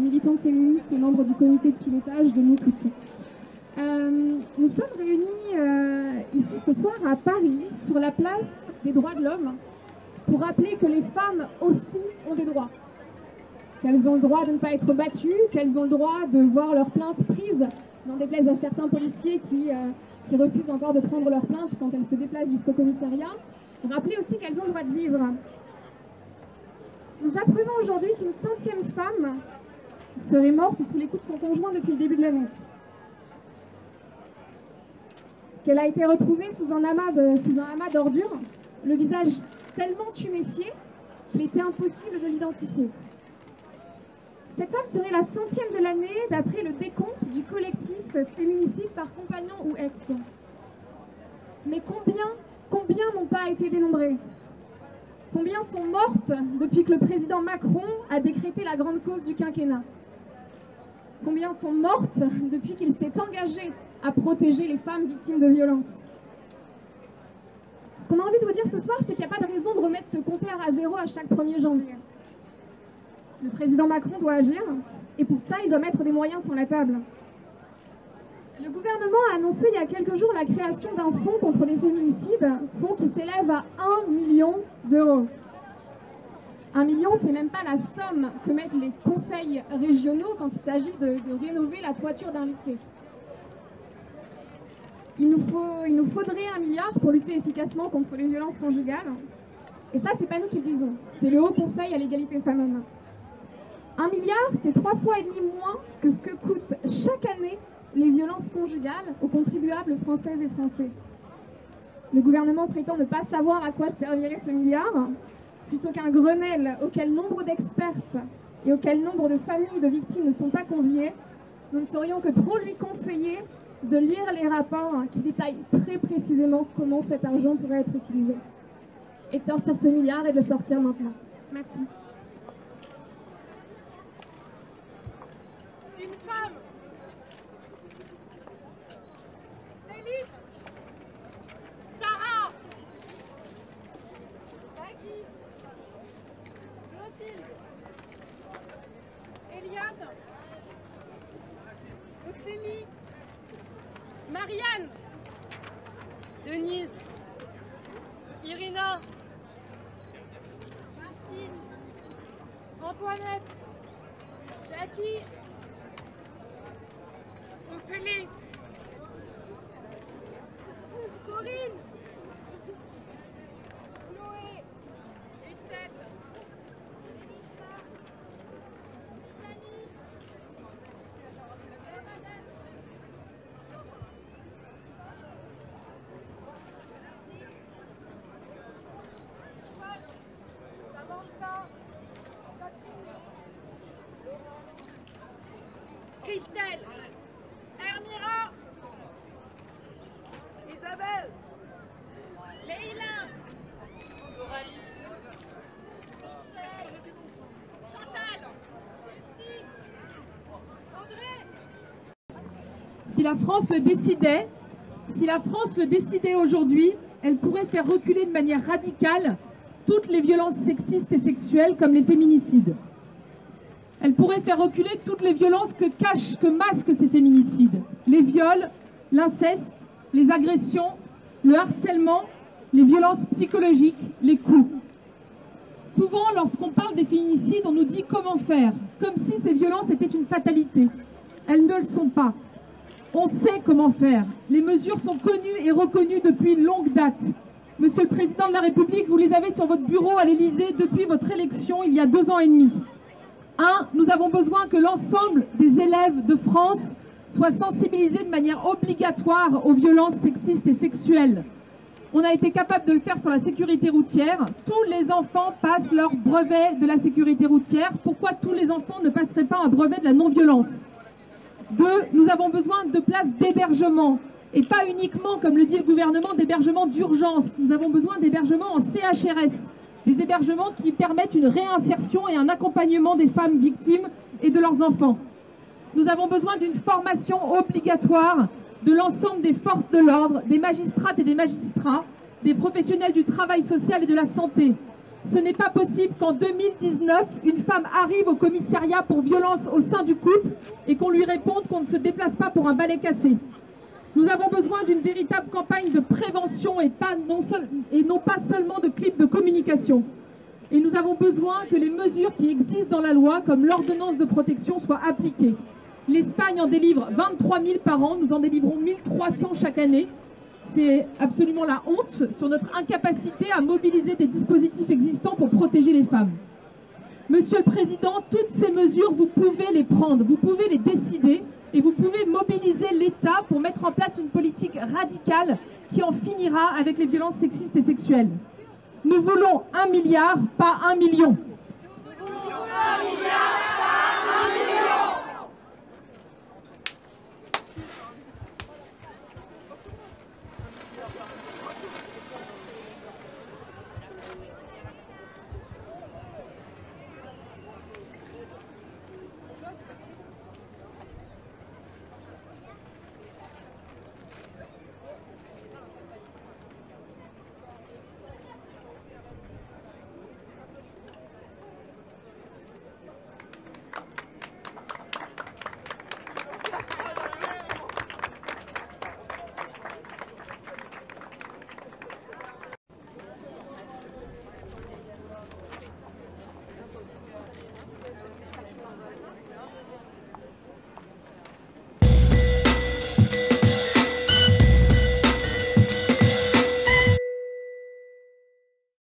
militante féministe et membre du comité de pilotage de Nous Toutes. Nous sommes réunis ici ce soir à Paris, sur la place des droits de l'homme, pour rappeler que les femmes aussi ont des droits. Qu'elles ont le droit de ne pas être battues, qu'elles ont le droit de voir leurs plaintes prises, n'en déplaise à certains policiers qui refusent encore de prendre leurs plaintes quand elles se déplacent jusqu'au commissariat. Rappeler aussi qu'elles ont le droit de vivre. Nous apprenons aujourd'hui qu'une 100e femme serait morte sous les coups de son conjoint depuis le début de l'année. Qu'elle a été retrouvée sous un amas d'ordures, le visage tellement tuméfié qu'il était impossible de l'identifier. Cette femme serait la 100e de l'année d'après le décompte du collectif féminicide par compagnon ou ex. Mais combien n'ont pas été dénombrées? Combien sont mortes depuis que le président Macron a décrété la grande cause du quinquennat? Combien sont mortes depuis qu'il s'est engagé à protéger les femmes victimes de violences? Ce qu'on a envie de vous dire ce soir, c'est qu'il n'y a pas de raison de remettre ce compteur à zéro à chaque 1er janvier. Le président Macron doit agir, et pour ça, il doit mettre des moyens sur la table. Le gouvernement a annoncé il y a quelques jours la création d'un fonds contre les féminicides, fonds qui s'élève à 1 million d'euros. 1 million, c'est même pas la somme que mettent les conseils régionaux quand il s'agit de rénover la toiture d'un lycée. Il nous faudrait 1 milliard pour lutter efficacement contre les violences conjugales. Et ça, c'est pas nous qui le disons, c'est le Haut Conseil à l'égalité femmes-hommes. 1 milliard, c'est 3,5 fois moins que ce que coûtent chaque année les violences conjugales aux contribuables françaises et français. Le gouvernement prétend ne pas savoir à quoi servirait ce milliard. Plutôt qu'un Grenelle auquel nombre d'expertes et auquel nombre de familles de victimes ne sont pas conviées, nous ne saurions que trop lui conseiller de lire les rapports qui détaillent très précisément comment cet argent pourrait être utilisé. Et de sortir ce milliard et de le sortir maintenant. Merci. Une femme. Céline. Sarah. Maggie. Clotilde. Eliane. Euphémie. Marianne. Denise. Irina. Martine. Antoinette. Jackie. Ophélie. Corinne. Chloé. Lucette. Mélissa. Nathalie. Samantha. Catherine. Christelle. Ermira. Isabelle. Leïla. Coralie. Michel. Chantal. Christine. André. Si la France le décidait aujourd'hui, elle pourrait faire reculer de manière radicale toutes les violences sexistes et sexuelles comme les féminicides. Elle pourrait faire reculer toutes les violences que masquent ces féminicides. Les viols, l'inceste, les agressions, le harcèlement, les violences psychologiques, les coups. Souvent, lorsqu'on parle des féminicides, on nous dit comment faire, comme si ces violences étaient une fatalité. Elles ne le sont pas. On sait comment faire. Les mesures sont connues et reconnues depuis une longue date. Monsieur le Président de la République, vous les avez sur votre bureau à l'Élysée depuis votre élection il y a 2 ans et demi. 1. Nous avons besoin que l'ensemble des élèves de France soient sensibilisés de manière obligatoire aux violences sexistes et sexuelles. On a été capable de le faire sur la sécurité routière. Tous les enfants passent leur brevet de la sécurité routière. Pourquoi tous les enfants ne passeraient pas un brevet de la non-violence? 2. Nous avons besoin de places d'hébergement. Et pas uniquement, comme le dit le gouvernement, d'hébergement d'urgence. Nous avons besoin d'hébergement en CHRS. Des hébergements qui permettent une réinsertion et un accompagnement des femmes victimes et de leurs enfants. Nous avons besoin d'une formation obligatoire de l'ensemble des forces de l'ordre, des magistrates et des magistrats, des professionnels du travail social et de la santé. Ce n'est pas possible qu'en 2019, une femme arrive au commissariat pour violence au sein du couple et qu'on lui réponde qu'on ne se déplace pas pour un balai cassé. Nous avons besoin d'une véritable campagne de prévention et non pas seulement de clips de communication. Et nous avons besoin que les mesures qui existent dans la loi, comme l'ordonnance de protection, soient appliquées. L'Espagne en délivre 23 000 par an, nous en délivrons 1300 chaque année. C'est absolument la honte sur notre incapacité à mobiliser des dispositifs existants pour protéger les femmes. Monsieur le Président, toutes ces mesures, vous pouvez les prendre, vous pouvez les décider et vous pouvez mobiliser l'État pour mettre en place une politique radicale qui en finira avec les violences sexistes et sexuelles. Nous voulons 1 milliard, pas 1 million. Nous voulons 1 milliard, pas 1 million.